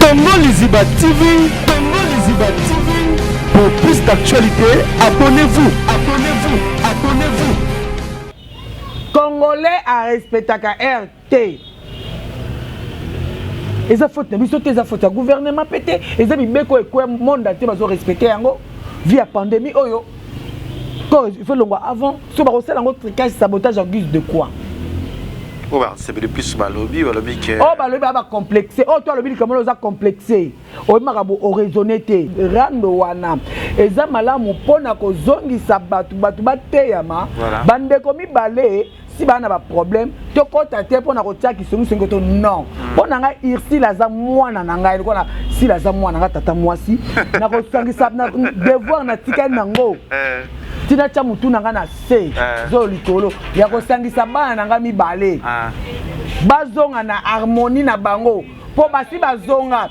Congo Liziba TV, Congo Liziba TV. Pour plus d'actualité, abonnez-vous, abonnez-vous, abonnez-vous. Congolais a respecté la RT. Ils ont faute, ils ont faute au gouvernement pété. Ils ont mis le monde entier va respecter yango via pandémie oyo. Quand il faut le voir avant, sur le recel en tricage sabotage en guise de quoi? Oh bah c'est plus balobi que oh balobi va complexé. Oh toi le bi comment on a complexé. Oh marabu au raisonneté. Rando wana. Eza malamu pona ko zongi sabatu batu bateyama. Bande komi balé. Si bana ba problème to kota te pona ko tia kisongi songo to non pona nga irsi la za mwana na ngai ko na si la za mwana nga tata mwasi na ko sangisa na devoir na tika nango tina cha mutu na nga na se zo likolo ya ko sangisa bana na nga mibale bazonga na harmonie na bango po basi bazonga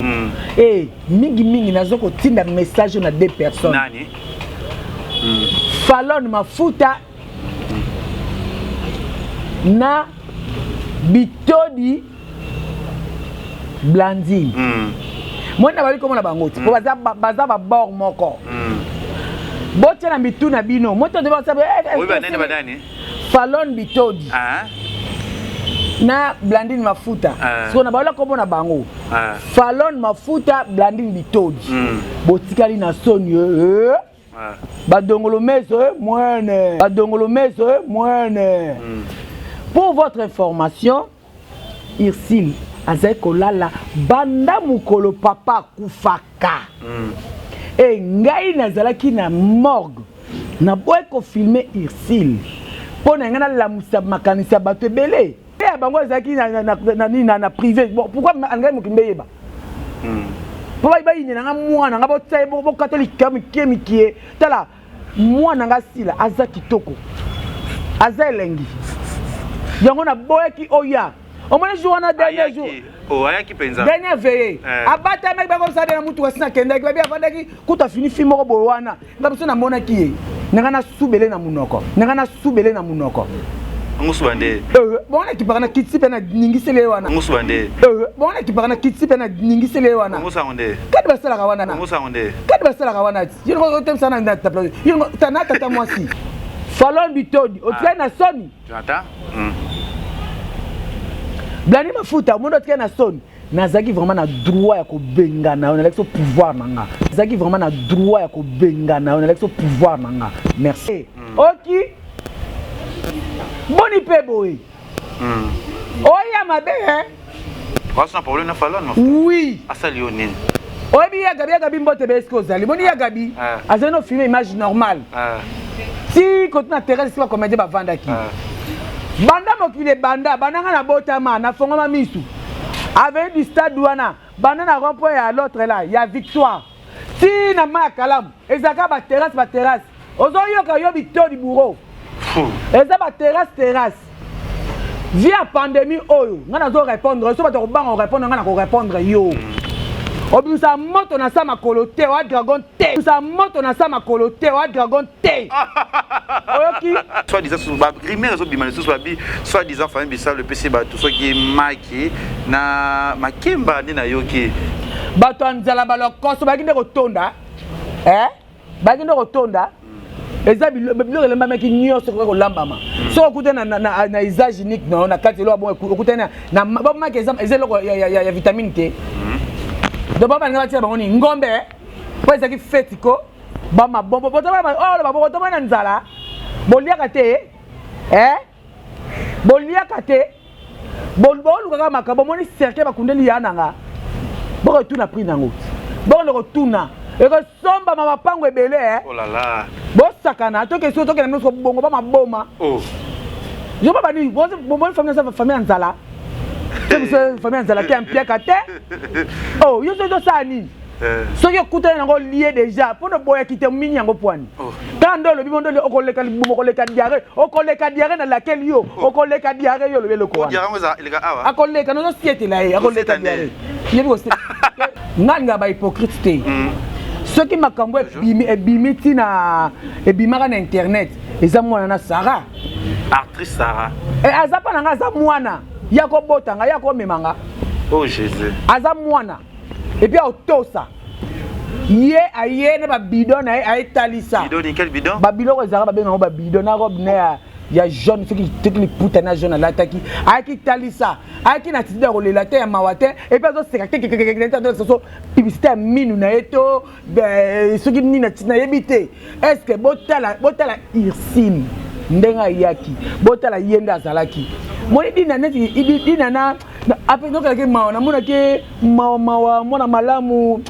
mingi nazo ko tinda message na deux personnes nani Fallon Mafuta na Bitodi Blandine. Moi na bali komona bango ti. Baza ba bord moko. Botia na bitu na bino. Moi to deba sabe oui ba nani badani? Fallon Bitodi. Na Blandine Mafuta. So na bala komona bango. Fallon Mafuta Blandine Bitodi. Botikali na sonyo badongolo meso moine. Badongolo meso moine. Pour votre information, Irsil Azekolala banda mukolo papa kufaka. Et ngai nazalaki na morgue. Na boy ko filmer Irsil. Pona ngana la musa makanisa bato belé. Et bango zaki na privé. Bon pourquoi ngai mukimbe yeba? Pourquoi ba yini nga mwana nga botsai bo catholique mikie. Tala mwana nga sila azaki toko. Azelengi. Yango na boyaki oya. O mona jour na dernier jour. O ayaki penza. Dernier veillée. Abata mek ba ko sa na mutu wasina kenda ki ba afandaki kuta fini film ko bowana. Ngabiso na mona ki. Nga na subele na munoko. Nga na subele na munoko. Ngusubande. Bon na ki parana kitsi pe na ningisele wana. Ngusubande. Bon na ki parana kitsi pe na ningisele wana. Ngusangonde. Kadi basala ka wana na. Ngusangonde. Kadi basala ka wana. Yino ko temsa na tapla. Yino tata mwasi. Fallon Bitodi, o tia na soni. Tu entends? Blandine Mafuta, mon autre na soni. Nazaki vraiment na droit ya ko bengana, on a l'exo pouvoir nanga. Nazaki vraiment na droit ya ko bengana, on a l'exo pouvoir nanga. Merci. OK. Boni peboy. Oya mabe hein. What's un problème na Fallon? Oui. Asali onine. Obi ya gabi mbote besko zali. Boni ya gabi. Azeno filmer image normale. Si quand na terrasse si va comédie ba vandaki. Banda mokile banda bananga na botama na fonga mamisu. Avec du stade douana, banda na rond-point à l'autre là, il y a victoire. Si na ma kalam, ezaka ba terrasse. Ozo yoka yo Bitodi bureau. Eza ba terrasse. Via pandémie oyo, ngana zo répondre, so ba to bango répondre ngana ko répondre yo. Obisa moto na sama kolote wa dragon T. Obisa moto na sama kolote wa dragon T. Oyoki. Soit disant sous ba grimer zo bimane sous ba bi, soit disant famille bisa le PC ba tout ce qui est maki na makemba ni na yoki. Bato anzala balokoso baginde kotonda. Baginde kotonda. Eza bilo le mama ki nyoso ko lambama. So okutana na usage unique na kati lo bon okutana na ba mama ke ezelo ya vitamine T. De baba nga batia bango ni ngombe po ezaki fetiko ba mabombo poto ba oh ba poto na nzala boliaka te boliaka te bolu kaka makabo moni cercle ba kundeli yananga boko tuna prix nango boko tuna eko somba mama pango ebele oh la la bo sakana to ke so to ke na so bongo ba maboma oh yo baba ni bo famille nzala famille nzala ki ampiaka te oh yo so sani so yo kuta nango lié déjà pour ne boya kite mini yango poani tando le bibondo le okoleka diarrhée na laquelle yo okoleka diarrhée yo le loko diarrhée za ilika awa akoleka no siete la akoleka diarrhée yebi ko nganga ba hypocrite te ce qui makambo ebimiti na ebimaka na internet eza mwana na Sarah actrice Sarah azapa nanga za mwana yako botanga yako memanga oh Jésus aza mwana et puis autosa ye aye na ba bidon na aye talisa bidon quel bidon ba bidon ezara ba benga ba bidon na robe na ya jaune ce qui te puta na jaune la taki aki talisa aki na tida ko lela te ya mawate et puis zo seka so publicité minu na eto ce qui ni na tina yebite est-ce que botala Irsine ndenga yaki botala yenda azalaki moni dina na après donc avec ma na mona ke ma mona malamu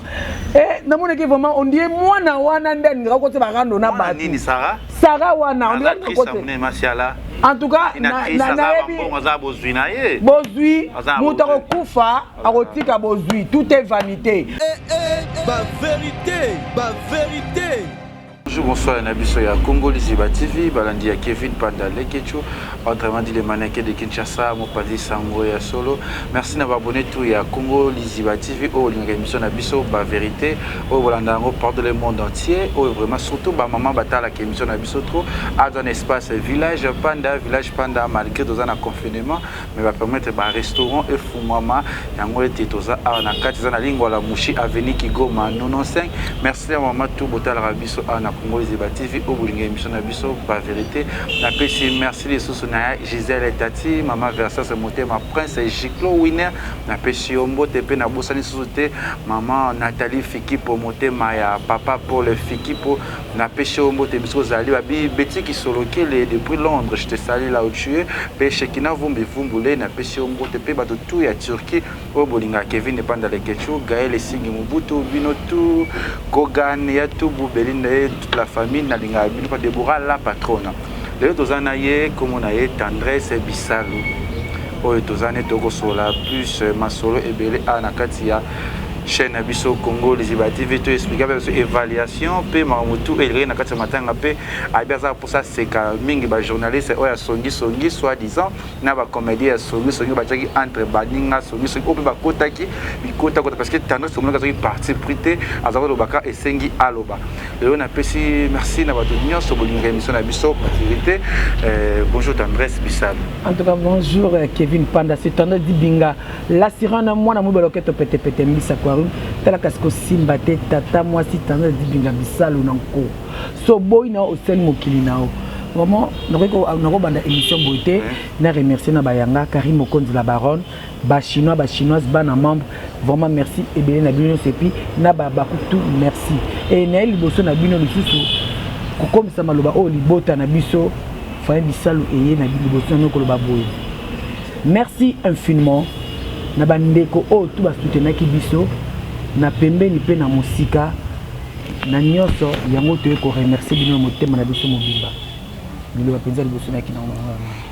namona ke vraiment on dit moi na wana ndeni ngakote bakando na ba nini Sarah wana on dit ngakote masiala en tout cas na bozui mutako kufa akotika bozui tout est vanité ba vérité. Bonjour, bonsoir, Nabiso ya Congo Liziba TV, Balandi ya Kevin Panda Lekecho, autrement dit les mannequins de Kinshasa, Mopadi Sango ya Solo. Merci d'avoir abonné tout ya Congo Liziba TV, oh l'émission Nabiso, ba vérité, oh Bolandango porte le monde entier, oh vraiment surtout ba maman batala qui émission Nabiso trop, à un espace village Panda malgré deux ans à confinement, mais va permettre ba restaurant et Fumama, yango et Tetoza à na katizana lingua la Mushi avenue Kigoma 95. Merci à maman tout botal Rabiso à Congo Liziba TV au bout émission na biso ba vérité na pesi merci les sous na Gisèle Tati maman Versa se monter ma prince Giclo winner na pesi ombo tepe na bosani sous-te maman Nathalie Fiki pour monter ma papa pour le Fiki pour na pesi ombo te biso zali babi Betty qui soloke les depuis Londres je te salue là où tu es pêche qui na vumbi vumbule na pesi ombo tepe ba tout ya Turquie au bolinga Kevin Panda Lekecho Gaël Singi Mubutu Binotu Gogan ya tout Beline la famille nalinga bino pa Deborah la patronne le tozana ye comme on a tendresse bisalu o tozane toko sola plus masolo ebele ana katia chaîne Abisso Congo Liziba TV to expliquer avec évaluation pe mamutu elé na katia matanga pe abiaza pour ça c'est ka mingi ba journaliste oya songi soi disant na ba comédien songi ba taki entre baninga songi o pe ba kotaki bikota parce que tendresse comme ka parti prité azaro baka esengi aloba le on a pesi merci na ba donio so bolinga émission Abisso vérité bonjour tendresse bisal en tout cas bonjour Kevin Panda c'est tendresse dibinga la sirana mwana mubaloketo pete mbisa kwa tala kasko simba te tata moi si tanda dibinga bisalo nanko so boy na osel mokili nao vraiment nako banda émission boité na remercier na bayanga Karim Mokonzi la baronne ba chinoise bana membre vraiment merci et bien na bino sepi na ba tout merci et na liboso na bino lisusu comme ça maloba o libota na biso fa bisalo eye na liboso na ko loba boy merci infiniment na bandeko o tout ba soutenaki biso na pembeni pe na musika na nyoso yango to ko remercier bino motema na biso mobimba bilo ba penza liboso na kina.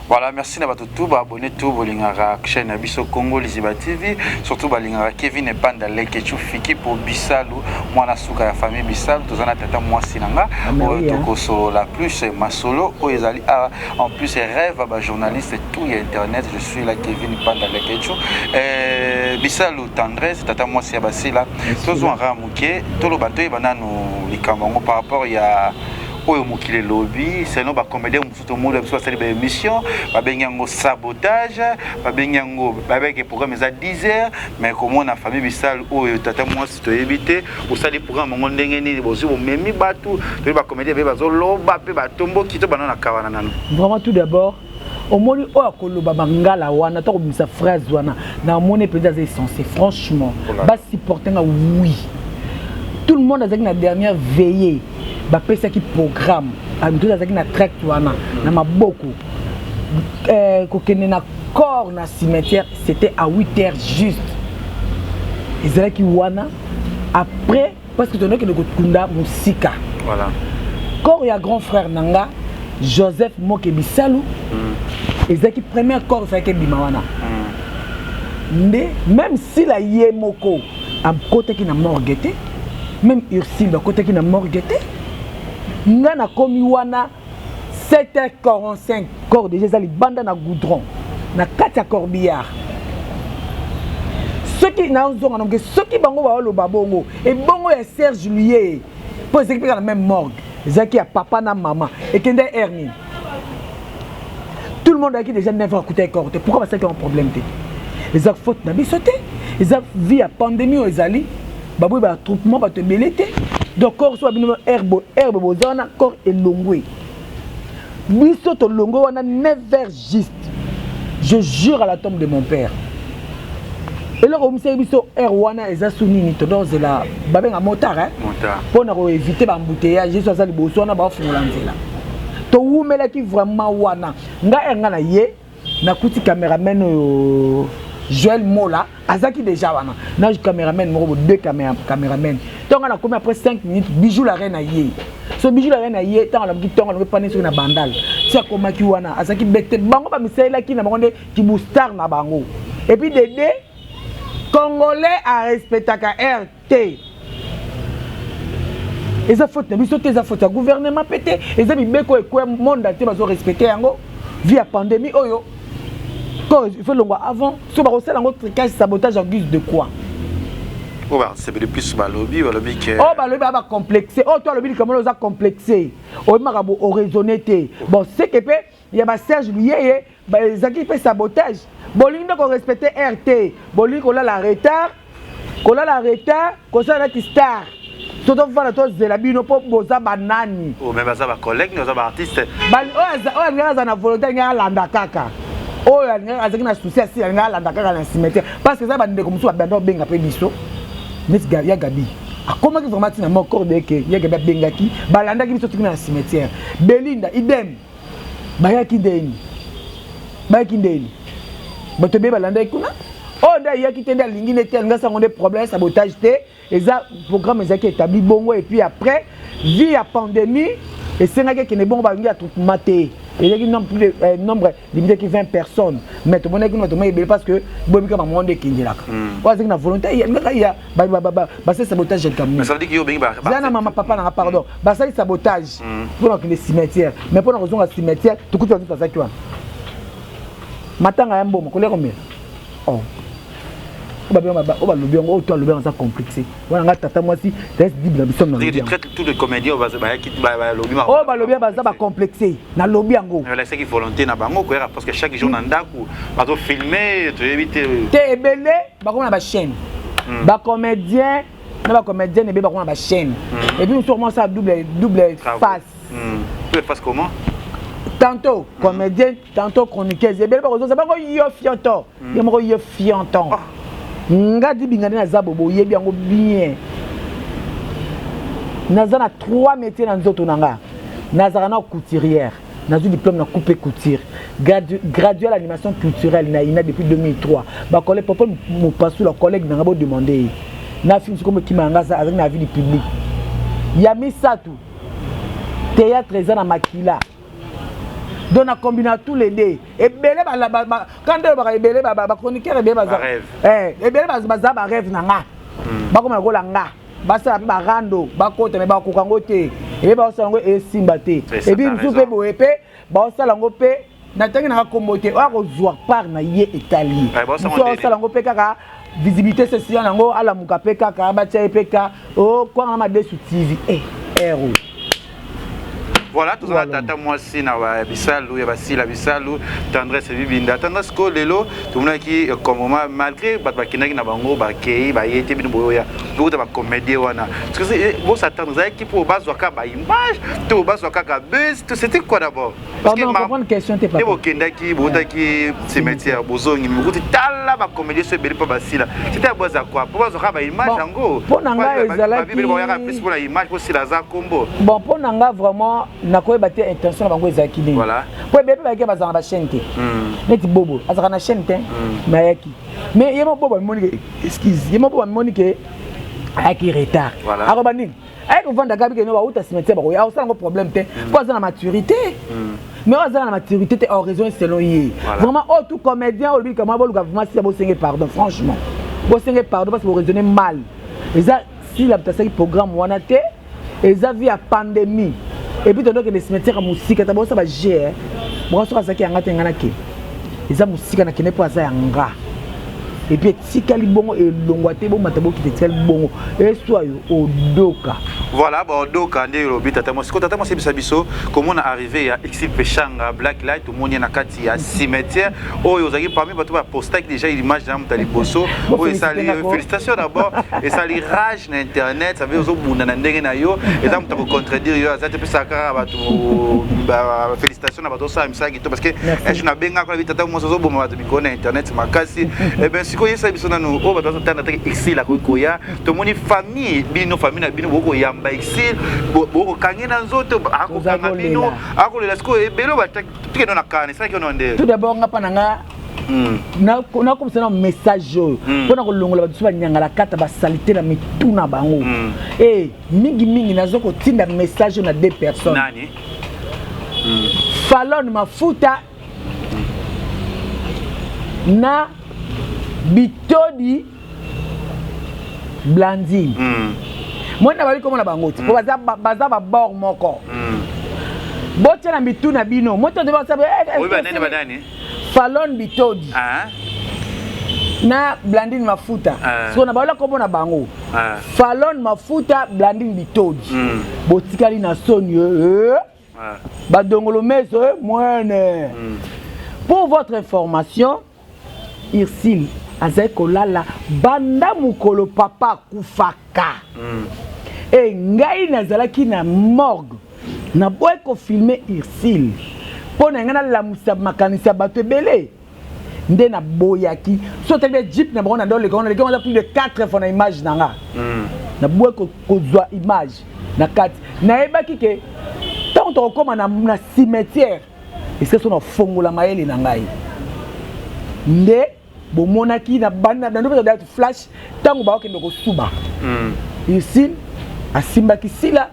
Voilà, merci na tout ba abonné tout bolingara chaîne Abisso Congo Liziba TV surtout balingara Kevin Panda Lekecho Fiki pour Bisalu moi na suka ya famille Bisalu tozana tata moi sinanga toko so la plus masolo o ezali en plus rêve ba journaliste tout y internet je suis là Kevin Panda Lekecho Bisalu tendresse tata moi si basila tozo ramuke tolo bato banano likambango par rapport ya oyo mokile lobby sinon ba comédien musuto monde so sali ba émission ba bengango sabotage ba bengango ba beke programme za 10h mais comment na famille bisal oyo tata moi si to éviter o sali programme ngo ndenge ni bozo o memi batu to ba comédien be bazo loba pe ba tombo kito banana kawana nano vraiment tout d'abord au moni o akoloba bangala wana to ko bisa phrase wana na moni peut-être essentiel franchement ba supporter nga oui tout le monde a la dernière veillée ba pesa ki programme amito azaki na tract wana na maboko ko kene na corps na cimetière c'était à 8h juste ezalaki wana après parce que tonaki de kunda musika voilà corps ya grand frère nanga Joseph Moke Bisalu ezalaki premier corps fait que bimawana même si la yemoko am côté qui na morguete même Ursine ba côté qui na morguete ngana komi wana 7h45 corps déjà za libanda na goudron na kati ya corbillard ceux qui na zonga donc ceux qui bango ba lo babongo et bongo ya Serge Lié pour expliquer la même morgue zaki ya papa na maman et kende hernie tout le monde a qui déjà neuf fois coûté corps pourquoi parce qu'il y a un problème les a faute na bisoté les a vie à pandémie aux ali baboyi ba troupement ba te belete donc corps soit bino herbe bozana corps elongwe biso to longo wana 9h juste je jure à la tombe de mon père et là comme c'est biso wana eza sunini to dozela babenga motard hein pour na éviter ba embouteillage je soit ça liboso na ba fungola nzela to wumela ki vraiment wana nga na ye na kuti cameraman Joël Mola, Azaki déjà wana. Na caméraman moko deux caméramen. Donc on a commis après 5 minutes bijou la reine aïe. So bijou la reine aïe tant la petit temps on pas sur na bandal. C'est comment ki wana Azaki bete bango ba misela ki na bango ki boostar na bango. Et puis Dédé Congolais a respecté ka RT. Et ça faute na biso te ça faute gouvernement pété. Et ça bibeko e quoi monde ate bazo respecter yango via pandémie oyo. Quand il faut le voir avant, si on va un tricage sabotage en guise de quoi? Oh bah c'est plus balobi que oh balobi va complexé oh toi le lobby comment on a complexé oh marabo au raisonné bon c'est que il y a Serge Lié bah Zaki fait sabotage bolingo qu'on respecter RT bolingo là la retard qu'on ça là qui star tout on va toi zelabino pour boza banani oh mais ça va collègue nous va artiste oh ngana na volonté ngana landa kaka oh azaki na souci asi ngana landa kaka na cimetière parce que ça va ndeko musu abanda benga pe biso Neti ya Gabi. Comment que vraiment tu mon corps de que ya Gabi bengaki balanda ki biso tukuna na cimetière. Belinda idem. Bayaki ndeni. Bato be balanda ikuna. Oh nda ya ki tenda lingi neti nga sa ngone problème sabotage te. Eza programme ezaki établi bongo et puis après vie à pandémie et c'est nga ki ne bongo ba ngi a tout maté. Il y a un nombre limité qui 20 personnes. Mais tout le monde est parce que Bobi comme monde qui est là. Parce que la volonté il y a c'est sabotage de camion. Mais ça veut dire qu'il y a bien maman papa n'a pardon. Bah ça c'est sabotage pour les cimetières. Mais pour la raison à cimetière tout coûte tout ça quoi. Matin à un bon collègue combien? Oh. On va le bien au toi le bien ça complexé. Voilà tata moi si reste dit la mission dans le bien. Tu traites tous les comédiens on va lobby. Oh ba le bien ça va complexé. Na lobby ngo. Mais là c'est qui volonté na bango parce que chaque jour dans ndaku ba to filmer tu éviter te ebele ba ko na ba chaîne. Ba comédien na ba comédien ne ba ko na ba chaîne. Et puis sûrement ça double face. Double face comment? Tantôt comédien, tantôt chroniqueur. Ebele ba ko ça ba ko yo fianton. Yo mo yo fianton. Nga di bingane na zabobo yebi yango bien nazana 3 métiers dans nzoto nanga nazana na couturière nazu diplôme na coupe couture gradué l'animation culturelle na ina depuis 2003 ba collègue papa mo pasu la collègue nanga bo demander na film comme kimanga ça avec na vie du public yami satu théâtre ezana makila donc on combine tous les deux et belé quand on belé chroniqueur belé belé ba rêve nanga ba comme ko langa ba ça ba rando ba côté mais ba ko kango te et ba ça ngo e simba te et puis tout pe bo epé ba ça lango pe na tangi na kombote wa ko zwa par na ye italien so ça lango pe kaka visibilité sociale nango ala muka pe kaka ba tia pe ka oh quoi na ma de sur TV héros. Voilà, tout ça, tata moi aussi, na bisalu, ya basila bisalu, tendresse bibinda, tendresse ko lelo, tout le monde qui comme moi malgré bakina na bango bakei, ba yete bino boya, beaucoup de comédie wana. Parce que vous s'attendre ça qui pour base waka ba image, tout base waka ka buzz, c'était quoi d'abord? Parce que ma question t'es pas. Vous kenda qui bota qui cimetière bozongi, mais vous tala ba comédie ce beli pas basila. C'était à base quoi? Pour base waka ba image ngo. Pour nanga ezala ki plus pour la image pour la za combo. Bon pour nanga vraiment na ko ba te intention bango ezaki ni voilà po bébé ba ke ba za na chaîne te neti bobo azaka na chaîne te na yaki mais yemo bobo monique excuse yemo bobo monique aki retard ako baning ay ko vanda gabi ke no ba uta cimetière ba ko ya osala ngo problème te ko za na maturité mais on a la maturité en raison selon yé vraiment oh tout comédien au lui comment bon vraiment si bo senge pardon franchement bo senge pardon parce que vous raisonnez mal et ça si la petite programme wana te et ça via à pandémie. Et puis, donc, les cimetières à musique, ça va gérer. Bon, ça va faire un gâteau. Les musiques na kene pas ça anga. Et puis, si kali bongo et longwate bon matabo qui te tel bongo et soit au doka. Voilà, bon, donc, quand on a biso, comment on est arrivé à Exil Pechanga, Blacklight, tout le monde est dans le cimetière. Oh, vous avez parmi vous posté déjà l'image de Mtali Bosso. Oh, ça félicitations d'abord. Et ça les rage sur Internet, ça veut dire que vous avez yo et ça vous contredire. Ça te fait ça félicitations d'abord ça parce que je n'ai bien quand vite tata moi ça bon moi de connaître Internet ma casse. Et bien si quoi ça biso na nous, oh, bah dans temps Exil la koya, tout le monde famille, bino famille na bino boko yamba Exil, boko kangena nzoto akokanga bino, akolela sko ebelo ba tukeno na kane, ça que non ndé. Tout d'abord nga pananga na comme ça un message pour na kolongola ba tsuba nyangala kata ba salité na mituna bango. Eh mingi nazoko tinda message na deux personnes. Nani? Falon mafuta na Bitodi Blandine. Moi na bali comme na bango ti po baza ba bord moko. Botia na mituna bino. Moi to de ba sabe oui ba nani ba nani? Falon Bitodi. Na Blandine mafuta. So na bala comme na bango. Falon mafuta Blandine Bitodi. Botikali na sonye badongolo meso moine. Pour votre information, Irsil Azekolala banda mukolo papa kufaka. Et ngai nazalaki na morgue na boy ko filmer Irsil. Pona ngana la musa makanisa bato belé. Nde na boyaki. So te jeep na bona dans le on a plus de 4 fois na image nanga. Na boy ko kozwa image na 4. Na ebaki ke tant on comme na cimetière. Et c'est son fongola maeli na ngai. Nde bomonaki na banda na ndobe da flash tango ba okende ko suba. Ici asimba kisila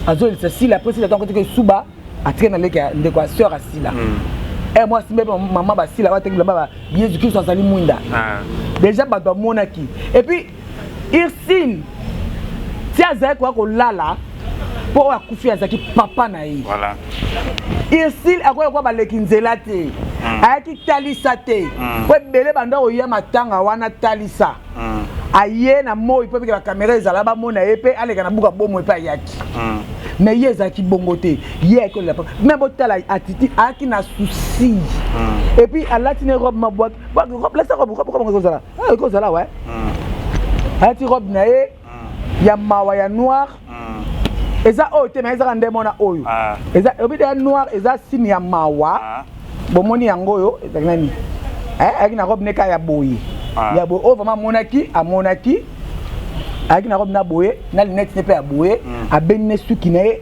azolisa sila après c'est tango que suba atrena leka ndeko sœur asila. Et moi simba maman ba sila ba tekila ba Jésus Christ azali mwinda. Déjà ba do monaki. Et puis Irsil si azai ko lala pour akufi azaki papa na ye. Voilà. Irsil akoya kwa baleki nzela te. Ayaki talisa te. Po bele banda oya matanga wana talisa. Aye na moi pe la caméra ezala ba mona epe aleka na buka bomo epe ayaki. Mais ye ezaki bongo te. Ye ko la même botala atiti aki na souci. Et puis alatine robe ma boîte. Robe laisse robe comme ça là. Ah ko ça là ouais. Ati robe na ye ya mawa ya noir. Eza o te mais eza ndemona oyo. Eza obida noir eza signe ya mawa. Bomoni yango yo nani aki na robe neka ya boye ya boye o vraiment monaki a monaki aki na robe na boye na lunette ne pe ya boye a benne suki na ye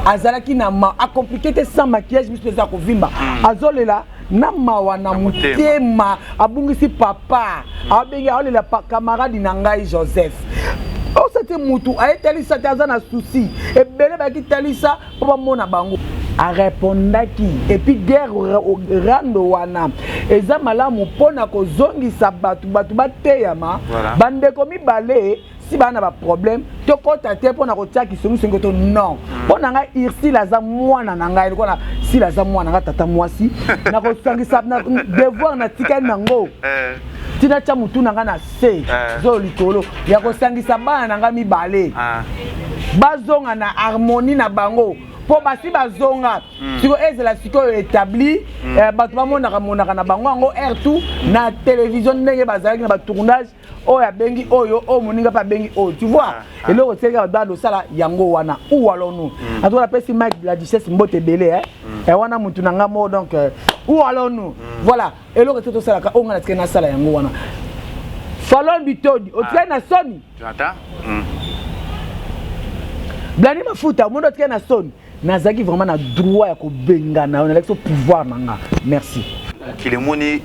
azalaki na ma a compliqué te sans maquillage biso eza ko vimba azolela na mawa na mutema abungisi papa abengi aolela camarade na ngai Joseph. Oh c'était mutu a etalisa te aza na souci ebele ba kitalisa papa mona bango a répondaki et puis guerre rando wana eza malamu pona ko zongisa batu bateyama bandeko mibale si bana ba problème to kota te pona ko tiaki songo to non pona nga Irsil aza mwana na ngai ko na si aza mwana nga tata mwasi na ko sangisa na devoir na tikani nango tina cha mutu nanga na se zo likolo ya ko sangisa bana nanga mibale bazonga na harmonie na bango po basi bazonga siko ezela siko établi bato bamonaka na bango yango R2 na télévision ndenge bazalaki na ba tournage oyo abengi oyo o moninga pa bengi oyo tu vois eloko tseka bado sala yango wana ou allons-nous ato la pesi Mike la duchesse mbote belé et wana mutu nanga mo donc où allons-nous voilà eloko tsoto sala ka onga na tseka na sala yango wana Falon Bitodi o tseka na soni tu entends Blandine mafuta mondo tseka na soni nazaki vraiment na droit ya ko bengana on a l'exo pouvoir nanga merci qu'il est moni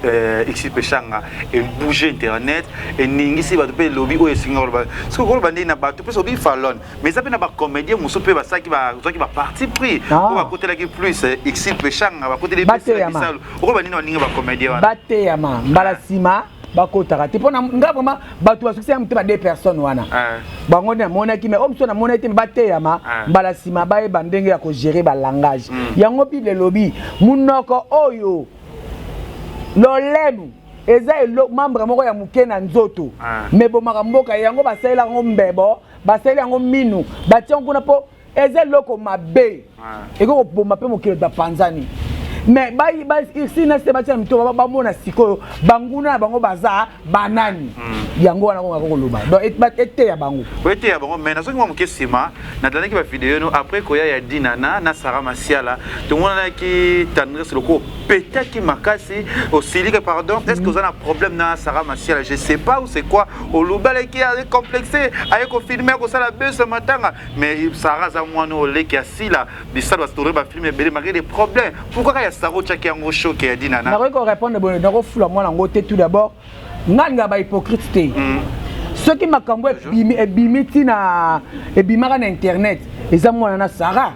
Exil Pechanga et bouger internet et ningisi ba pe lobby o esinga ba ce que ba na ba to pe so bi Falon mais ça pe na ba comédien muso pe ba ça qui va parti pris on va côté là qui plus Exil Pechanga ba côté les bisalo o ba nina ninga ba comédien wana bate yama mbalasima bakotaka te pona nga vraiment bato ba succès muteba deux personnes wana bango na monaki mais omso na monaki bate yama mbalasima ba e bandenge ya ko gérer ba langage yango bible lobby munoko oyo lolemu eza elo membre moko ya muke na nzoto mais bomaka mboka yango basalela ngo mbebo basali yango minu batia kuna po eze loko mabe eko ko mape mokilo da panzani mais ba ici na se batia mito ba mona sikoyo banguna na bango baza banani yango wana ko ngakoloba donc ete ya bango ete ya bango mais na soki mo kesima na tandaki ba vidéo no après koya ya Dinana na Sarah Masiala to mona ki tendresse loko peut-être makasi au Silike pardon est-ce que vous avez un problème na Sarah Masiala je sais pas ou c'est quoi au lobale qui a complexé ayeko filmer ko sala be ce matin mais Sarah za mwana ole ki asila bisalo story ba filmer belé malgré des problèmes pourquoi Saro tchaki yango choqué Dinana. Na ko répondre bon na ko fula moi ngo te tout d'abord nganga ba hypocrite te. Ceux qui makambo ebimiti na ebimaka na internet eza mwana na Sarah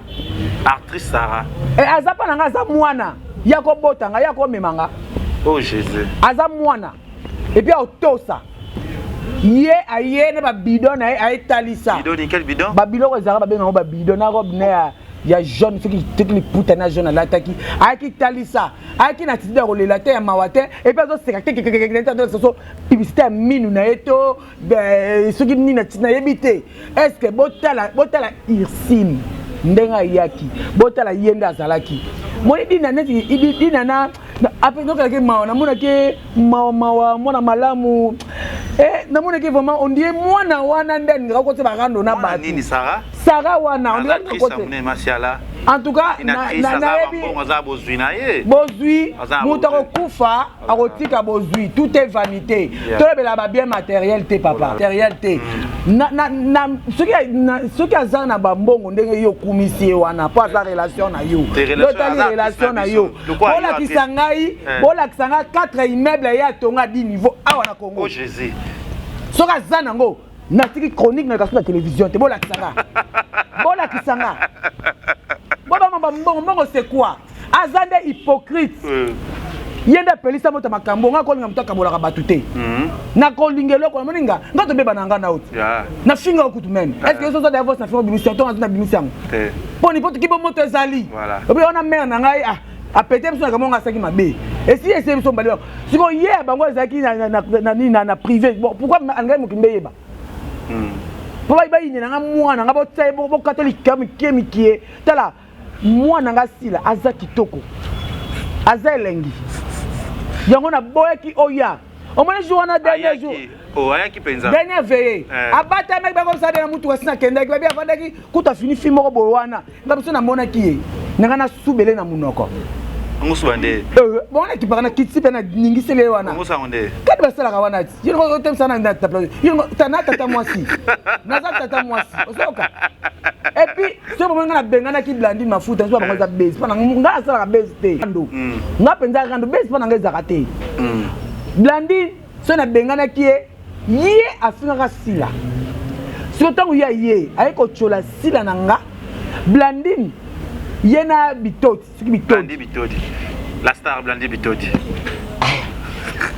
actrice Sarah et azapa nanga za mwana yako botanga yako memanga oh Jésus aza mwana et puis otosa ye aye na ba bidon na ay talisa bidon quel bidon ba bidon ko zara ba benga ba bidon na robe na ya jaune ce qui te putain na jaune là taki aki talisa aki na tida ko lela te ya mawate et puis zo seka so publicité minu na eto ce qui ni na tina yebite est-ce que botala Irsine ndenga yaki botala yenda zalaki moni Dinana après donc que na mona ke mawa mona malamu namona ke vraiment on dit mwana wana ndenge ko te bagando na ba nini Sarah wana on dit ko te Masiala en tout cas na bozui mutako kufa akotika bozui tout est vanité to bela ba bien matériel te papa matériel te na ce qui azana na bambongo ndenge yo kumisi wana pas sa relation na yo relation na yo bola kisangai bola kisanga 4 immeubles ya tonga 10 niveau awa na Congo oh Jésus ce qui azana ngo na tiki chronique na kaso na télévision te bola kisanga Mbongo c'est quoi? Azande hypocrite. Yenda pelisa moto makambo nga ko linga mutaka bolaka batute. Na ko lingelo ko moninga ngato beba nanga na out. Na finga okutu même. Est-ce que ça d'avance na finga bimission to na bimission? Poni poto ki bo moto ezali. Obi ona mère na ngai a pété biso na monga saki mabe. Et si essayer biso mbali. Siko hier bango ezaki na privé. Bon pourquoi ngai mokimbe yeba? Pourquoi ba yini na mwana nga bo tsaye bo catholique kemikie. Tala mwana nga sila aza kitoko aza elengi yango na boyaki oya omone jour na dernier jour ayaki penza dernier veillée abata mec ba comme ça na mutu wasina kenda ki ba fandaki kuta fini film moko boy wana ngabiso na mona ki nga na subele na munoko ngusubande bon na ki parana kitsi pena ningisele wana ngusonde kadi basala ka wana ti yino ko tem sana na tapla yino tata mwasi naza tata mwasi osoka et puis ce moment nga na bengana ki Blandine mafuta so ba za base pana nga asala ka base te ndo nga penza ka ndo base pana nga zakate Blandine so na bengana ki ye afinga ka sila surtout ya ye ayeko chola sila nanga Blandine yena bitoti bitodi la star Blandine bitodi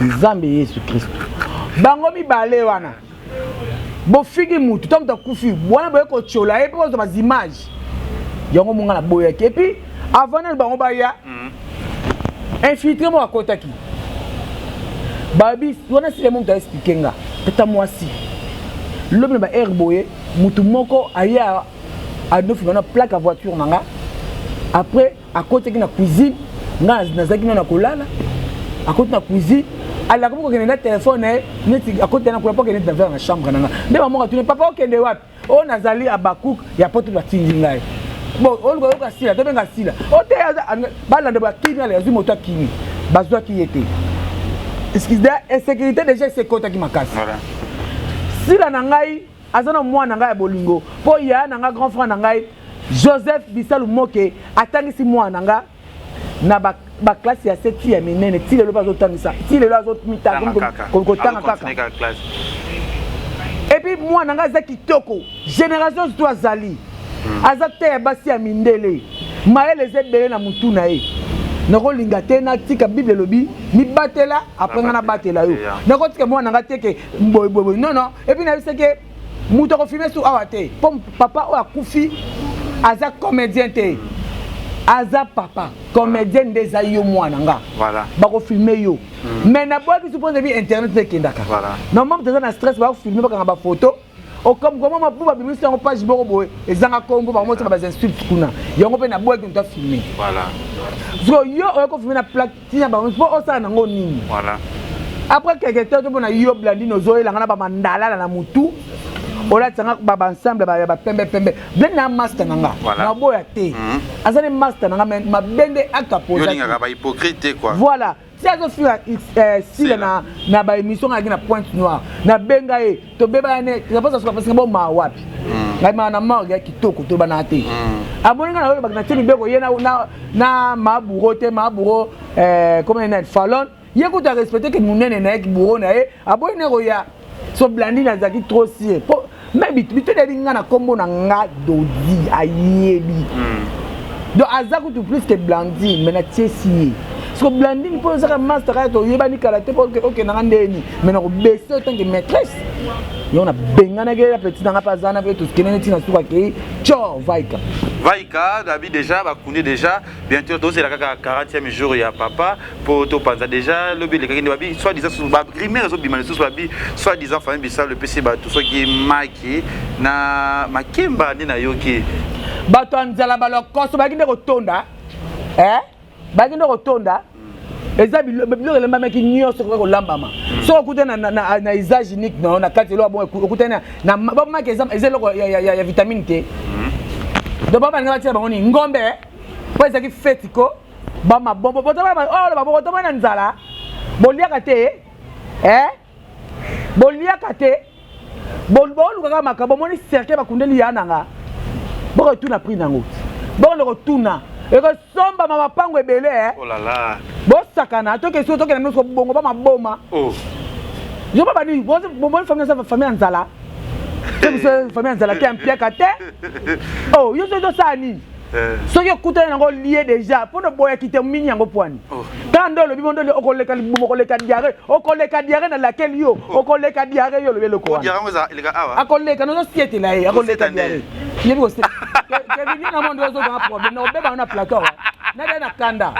Nzambe Yesu Kristo bango mibale wana bofiki mutu tom ta kufi wana boye ko chola et puis ba image yango munga na boya et puis avant na bango ba ya infiltré mo akotaki babi wana sile mo ta expliquer nga tata mwasi lobe ba air boye mutu moko aya a neuf na plaque à voiture nanga après akotaki na cuisine nga nazaki na kolala akoti na cuisine ala ko kende na téléphone neti akoti na ko kende dans la chambre nanga nde maman tu ne papa okende wapi o nazali abakuk ya poto ba tindi ngai bon on go ka sila to benga sila o te bala de ba kini ala yazi moto kini bazwa ki yete est-ce que insécurité déjà c'est kota ki makasi voilà sila na ngai azana mwana ngai ya bolingo po ya na ngai grand frère na ngai Joseph Bisalou Moke atangisi mwana nga na ba classe ya 7 ya menene ti lelo bazotangisa ti lelo azomita ko tanga kaka et puis mwana nga za kitoko génération to azali azate ya basi ya mindele maele zebele na mutu na ye nako linga te na tika bible lobi mi batela après nga na batela yo nako tika mwana nga teke boy non et puis na biseke mutu ko filmer sur awate pom papa o akufi aza comédien te aza papa comédien des ayo mwana nga voilà bako filmer yo mais na boki suppose bi internet te kendaka voilà normalement tu na stress ba filmer baka ba photo comme comment ma pour bimisa en page boko boy ezanga kombo ba mo ba insulte kuna yango pe na boy ki nta filmer voilà so yo ko filmer na platine ba mo o sa na ngo nini voilà après quelque temps to na yo Blandine ozoyela ngana ba mandala na mutu ola tsanga ba ensemble ba pembe Blandine na master nanga na boya te azane master nanga ma bende akapoza yo ninga ba hypocrite quoi voilà si azo faire si na ba émission ngaki na Pointe Noire na benga e to beba ne ça passe parce que bon ma wapi ngai na morgue kitoko to bana te aboninga na ba na tini beko yena na maburo te maburo comment on dit Fallon yekuta respecter que munene na ki buro na e abone roya so Blandine azaki trop si mais bitu de linga na kombo na nga dodi ayebi donc azaku tout plus que Blandine mais na tiesi parce que Blandine pour ça master to yebani karaté pour que OK na ndeni mais na ko baisser autant que maîtresse yo na bengana ke la petite na pas zana pe tout ce qui n'est tina suka ke cho vaika David déjà ba kuni déjà bientôt to c'est la 40e jour ya papa pour to panza déjà le bile kakini babi soit disant ba grimer zo bimane so babi soit disant famille bisa le PC ba tout ce qui maki na makemba ndina yoki bato anzala ba lokoso ba kinde ko tonda bakinde ko tonda eza biloko elemba meki nyonso ko lambama so okutana na usage unique na kati lo bon okutana na ba meki eza loko ya vitamine T do baba nga batia bango ni ngombe po ezaki fetiko ba mabombo botaba ba oh ba botaba na nzala boliaka te boliaka te boluka kama makabo moni cercle bakundeli yananga boko tuna prix nango boko tuna eko somba mama pango ebele oh là là bosakana to ke so to ke na muso bongo ba maboma oh yo baba ni bo famille nzala c'est famille nzala ki ampiaka te oh yo so sani so yo kutana nango lié déjà pour no boya kite mini yango poani tando lo bibondo okoleka libumo okoleka diarrhée na laquelle yo okoleka diarrhée yo lo belo ko diarrhée za ileka awa akoleka no siete la akoleka diarrhée yebi ko se ke vini na mondo zo ba problème no beba na plateau na kanda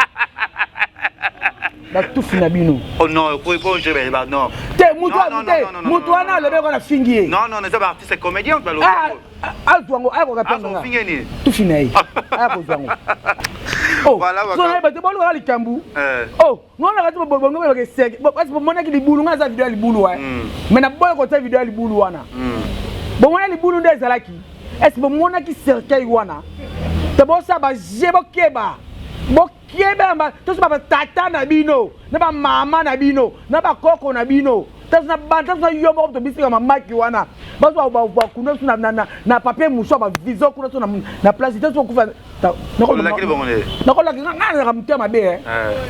ba tufi na bino oh non ko je vais ba non te mutu wana le beko na fingie non c'est pas artiste comédien ba lo azwango ako kapanga fingeni tufi na yi ako zwango oh voilà so na ba te bolo ali kambu oh ngona ka te bongo ba ke sek parce que mona ki libulu nga za video libulu wa mais na boyo ko te video libulu wana bon mona libulu nde zalaki est-ce que mona ki cercueil wana te bo sa ba jebo keba bokeba ba to ba tata na bino na ba mama na bino na ba koko na bino tasna banta so yo mo to bisika mama ki wana baso ba kuno na papier mouchoir ba viso kuno so na place to so kufa na ko la ngana mtema be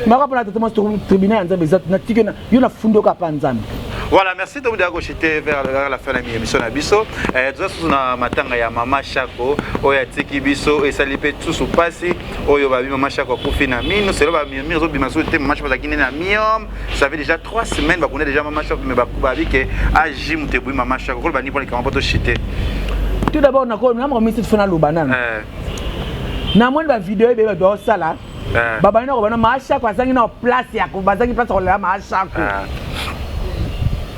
maka pona tete mo tribunal nzambe zat na tikena yo na fundo ka panzambe. Voilà, merci de vous dire que vers la fin de l'émission na biso. Nous na matanga ya mama Shako, oya tiki biso et salipe tout sous passé. Oyo ba mama Shako pour fina mino, c'est là ba mino zo bimaso te mama Shako zakine na miom. Ça fait déjà 3 semaines ba connaît déjà mama Shako mais ba kuba bi ke ajim te bui mama Shako ko ba ni pour les camps to chité. Tout d'abord na ko na mo misi fona lo banana. Na mo ba vidéo be ba do sala. Baba ina ko bana mama Shako azangi na place ya ko bazangi place ko la mama Shako.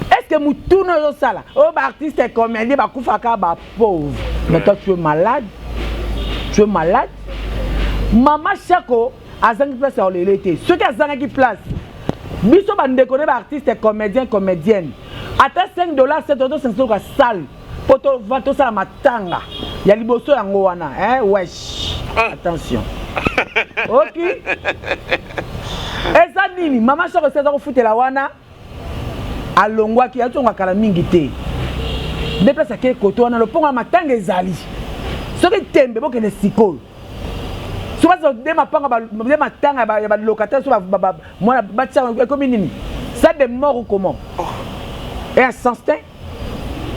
Est-ce que Moutouna yo sala? Oh, bah artiste et comédien, bah koufaka, bah pauvre. Mais toi tu es malade. Tu es malade. Maman Shako a 5 places à l'été. Ceux qui a 5 places. Biso ba ndekone ba artiste et comédienne. Ata $5, $7, ka salle. Poto vato sala matanga. Ya liboso yango wana, wesh. Attention. OK. Eza nini? Maman Shako seza ko futela wana. Alongwa ki atonga kala mingi te déplace ke koto wana lo ponga matanga ezali soki tembe boke ne sikolo so bazo de mapanga ba de matanga ba locataire so ba mona batia comme nini ça de mort ou comment et un instinct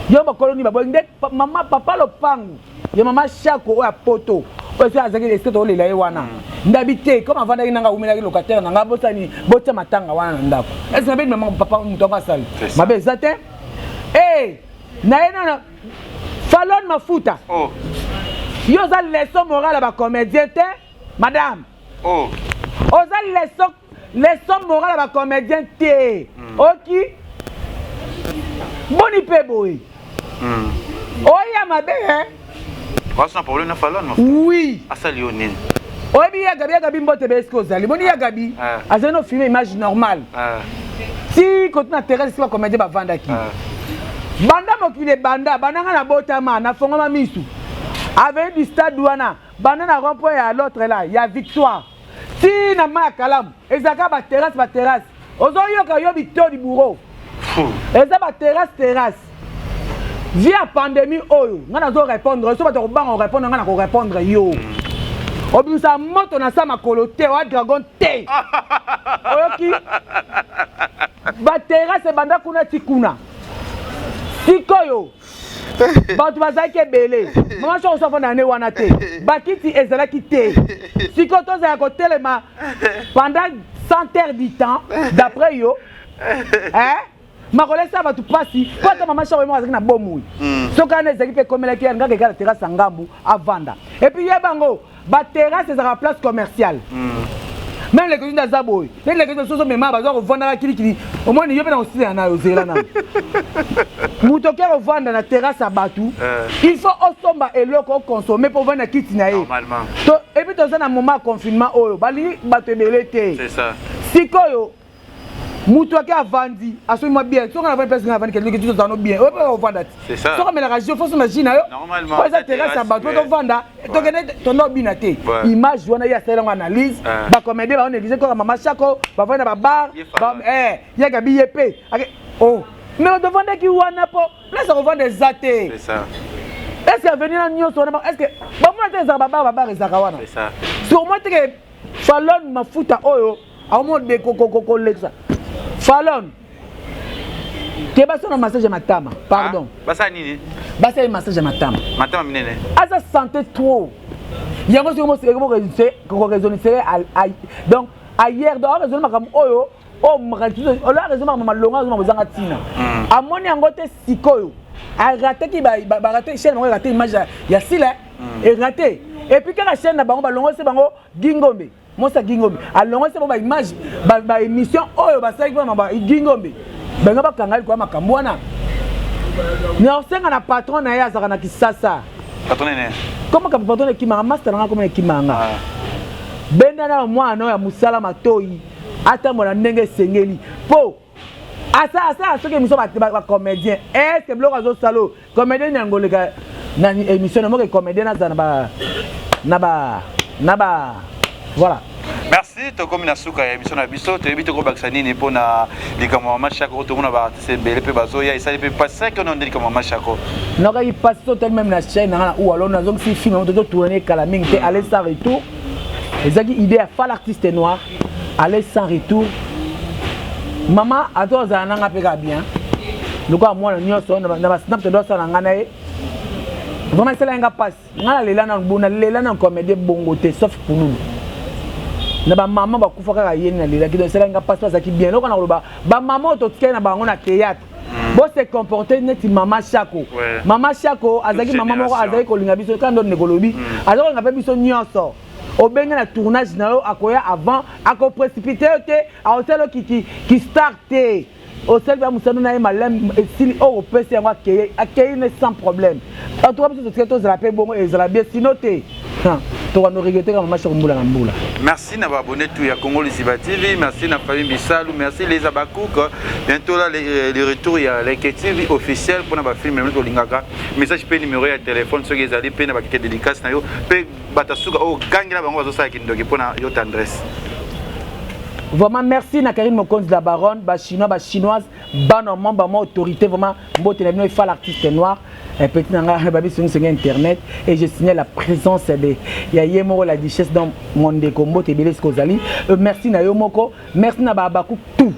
yo ba koloni ba bonde maman papa lo pangu yo maman Shako o ya poto o se azaki de seto le lai wana ndabité comme avant d'aller nanga umela ki locataire nanga botani botia matanga wana ndako est-ce que maman papa mutonga sali mabe zate na Fallon mafuta oh yo za leçon morale ba comédien te madame oh oza leçon morale ba comédien te OK boni pe boy mabe hein. What's un problème na Fallon? Oui. Asa Lionel. Oyebi Yagabi mbote besko ozali. Boni Yagabi. Azeno filmer image normale. Si continue na terrasse si va comédie ba vandaki. Banda mokile banda bananga na botama na fongoma misu. Avec du stade douana, banda na rond-point à l'autre là, il y a victoire. Si na ma kalam, ezaka ba terrasse. Ozo yoka yo victoire du bureau. Eza ba terrasse. Via pandémie oyo, ngana zo répondre, so ba to bango répondre ngana ko répondre yo. Obisa moto na sa makolo te wa dragon te. Oyoki ba terrasse banda kuna tikuna. Sikoyo. Bantu bazaki ebele. Mama so so fona ne wana te. Bakiti ezala kite. Siko to za ko telema pendant 100 heures du temps d'après yo. Hein? Makole sa batu pasi, pata mama so mo azaki na bomu. So kana ezaki pe komela ki ngaka kala terrasse ngambu avanda. Et puis yebango, ba terrasse ezaka place commerciale. Même les cuisines d'Azaboy, les cuisines de Soso Mema, ils vont vendre à Kili. Au moins, il y a aussi un Zélana. Moutoké revendre dans la terrasse à Batou. Il faut aussi et l'eau qu'on consomme pour vendre à Kitinae. Normalement. Et puis, dans un moment de confinement, Bali, Batebelete. C'est ça. Si quoi, Moutoké a vendu, à ce moment bien, si on a une place qui a vendu quelque chose dans nos biens, on peut vendre. C'est ça. Si on met la région, il faut s'imaginer. Normalement. Pour la terrasse à Batou, on vend. Ton obinate. Image, on a eu à analyse. Ba comédie, on exige comme maman Chako, ba vendre ba bar, Yagabi Yepé. Oh, mais on devant qui wana po, là ça revend des athées. C'est ça. Est-ce que venir en Nyon, est-ce que ba moi te bar et zakawana. C'est ça. Sur moi te Fallon ma futa oyo, au monde de coco lexa. Fallon. Que basa na massage matama, pardon. Basa nini? Basa massage matama. Matama minene. Asa santé trop. Il y a aussi comment raisonner donc ailleurs dans raisonnement comme oyo là raisonnement mama longa zoma bozanga tina amoni angote sikoyo a raté qui ba raté chaîne mo raté image ya sila et raté et puis quand la chaîne na bango ba longo c'est bango gingombe mosa gingombe a longo c'est ba image ba émission oyo ba sai ba gingombe benga ba kangali kwa makambo wana ni osenga na patron na ya zaka na kisasa. Comment que patron qui m'a master nga comme qui m'a nga benda na moi no ya musala matoi ata mo na ndenge sengeli po asa ce que miso ba comédien est ce bloc azo salo comédien nyangoleka na émission mo que comédien na ba voilà. Merci, to comme na suka ya émission na biso, to ebito ko baksani ni pona likama machako to mona ba artiste belé pe bazoya isa pe passer que non likama machako. Non il passe totalement même la chaîne ou alors na donc si film on doit tourner calaming te aller sans retour. Ezaki idée à faire l'artiste noir aller sans retour. Maman ato za nanga peka bien. Loko moi nyoso na snap te do sa ngana e. Vraiment c'est là nga passe. Ngana lela na buna lela na comédie bongo te sauf pour nous. Na ba maman ba kufa kaka yeni na lela kido sela nga passe ça qui bien loko na loba ba maman to tika na bango na théâtre bo se comporter net maman Chako maman Chako azaki maman moko azaki ko linga biso quand on nekolobi azaki nga pe biso nyonso obenga na tournage na yo akoya avant ako précipité te a hôtel qui starté au sel ba musano na malem style européen yango akeye sans problème en tout cas biso to za pe bongo ezala bien sinon te to va nous regretter comme match mbula na mbula. Merci na abonné tout ya Congo Liziba TV, merci na famille Bissalou, merci les Abakouk. Bientôt là les retours il y a les TV officiel pour na ba film même to lingaka. Message pe numéro ya téléphone ceux qui ezali pe na ba kete dédicace na yo pe batasuka o gangi na bango bazo sa kindoki pour na yo tendresse. Vraiment merci na Karine Mokonzi la baronne, ba chinois, ba chinoise, ba normand, ba autorité vraiment mbote na bino il faut l'artiste noir. Petit nanga babi sur internet et je signale la présence de Yayemo la duchesse dans mon décombo te belé skozali. Merci na Yomoko, merci na Babakou tout.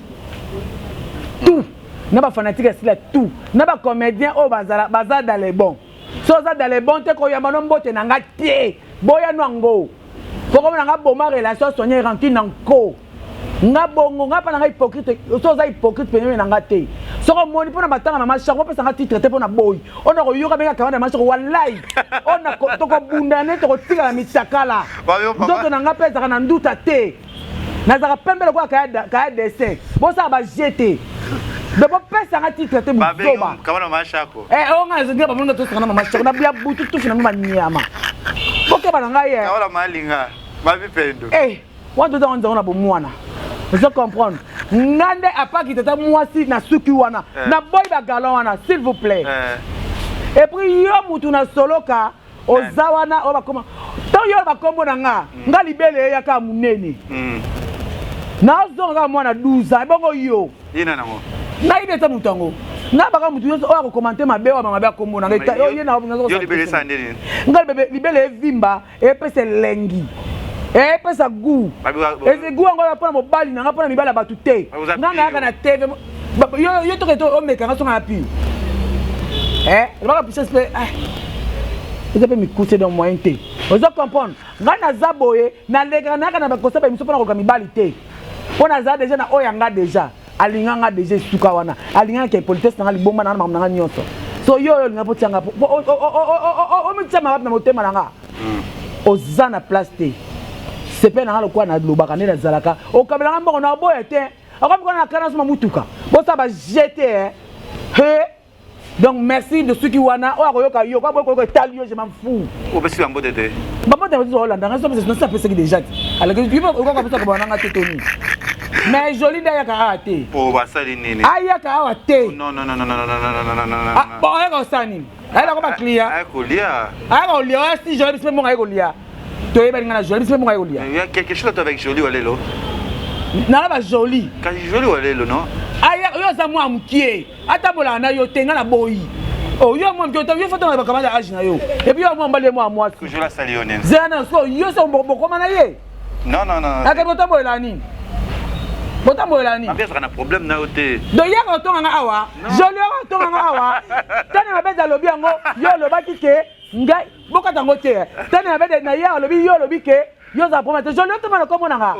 Na ba fanatique c'est tout. Na ba comédien au bazala dans les bons. So za dans les bons te ko yamba no mbote nanga tie. Boya nwango. Poko nanga boma relation soigner rancune nanko. Nga bongo nga pa nanga hypocrite so za hypocrite pe nanga te. Soko moni pona matanga mama Chako pesa nga titre te pona boy. On a yoka benga kawanda mama Chako wallahi. On a toko bundane toko tika na mitakala. Donc nanga pesa na nduta te. Na za pembe kwa kaya dessin. Bo sa ba jeter. de bo pesa nga titre te buzoba kamana mashako on nga zinga ba munga to sana mama shako na bia butu tu fina mama nyama boke bana nga ye kawala malinga babi pendo watu za wanza ona bo mwana je comprends ngande apaki tata mwasi na suki wana na boy ba galon wana s'il vous plaît et puis yo mutu na soloka ozawana oba koma to yo ba kombo na nga libele ya ka munene na zonga mwana 12 ans bongo yo ina nango na ide ta mutango na baka mutu yo o ko commenter mabe wa mabe kombo na ngeta yo yena yo libele sandeli nga libele evimba e pese lengi e pesa gu e gu ngo ya pona mobali na nga pona mibala batu te nga nga na TV yo to keto o meka nga songa na pi baka puissance pe ils appellent me coûter dans moyen té vous comprenez nga na zaboye na lega na kana ba kosa ba miso pona ko kamibali te pona za déjà na oyanga déjà alinga nga déjà suka wana alinga ke politesse na libomba na mama na nyonso so yo linga potianga o mitama na motema na nga ozana place te c'est pas na lokwa na lobaka ne zalaka o kabela mbongo na boye te akomko na kana suma mutuka bo ça ba jeter donc merci de ceux qui wana o akoyoka yo kwa ko talio je m'en fous o besi ba mbodete mbodete o Hollande nga so c'est ça pesa ki déjà alors que tu peux ko ka pesa ko bana nga tetoni mais joli d'ailleurs ka ate po basali nini aya ka ate non bon aya ko sani aya ko ba client aya ko lia si joli c'est mon aya ko lia to yeba nga na joli c'est mon aya ko lia il y a quelque chose avec joli ou lelo na ba joli quand joli ou lelo non aya yo za moi mukie atabola na yo tenga na boyi oh yo moi mkio yo foto na ba kamata age na yo et puis yo moi mbale moi que je la salionne zena so yo so boko mana ye non aka boto bola ni boto bola ni peut-être un problème na oté do ya ko tonga awa joli ko tonga awa tane mabeza lobi yango yo lobaki ke ngai bokata ngo te tane mabeza na ya lobi yo lobi ke yo za promete joli to mala komo nanga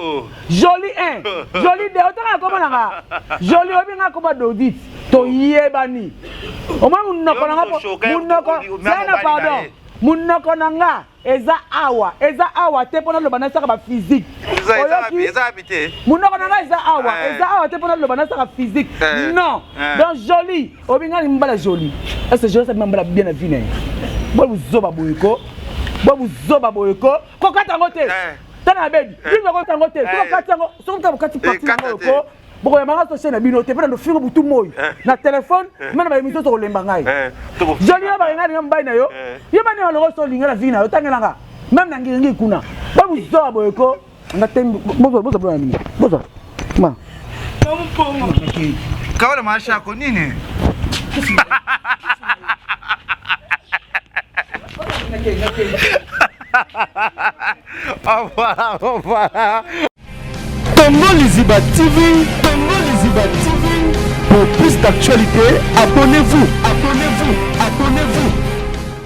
joli 1 joli 2 otanga komo nanga joli obi nga komo dodit to yebani o ma munoko nanga munoko sana pardon munoko nanga eza awa te pona lobana saka ba physique eza habité munoko nanga eza awa te pona lobana saka physique non donc joli obi nga mbala joli est-ce que joli ça mbala bien na vie na bo buzoba boyiko bobuzoba boyeko kokata ngote tana bedi bizo kokata ngote kokata ngo sonta bokati parti ngoko boko ya manga social na bino te pena ndo fingo butu moyo na téléphone mena ba émission to lemba ngai joli ya ba ngari mbai na yo yeba ni olongo so linga la vina yo tangelanga même na ngi kuna bobuzoba boyeko nga tembo bozo bwana mimi bozo ma kawala maisha yako nini Au revoir. Congo Liziba TV, pour plus d'actualités, abonnez-vous.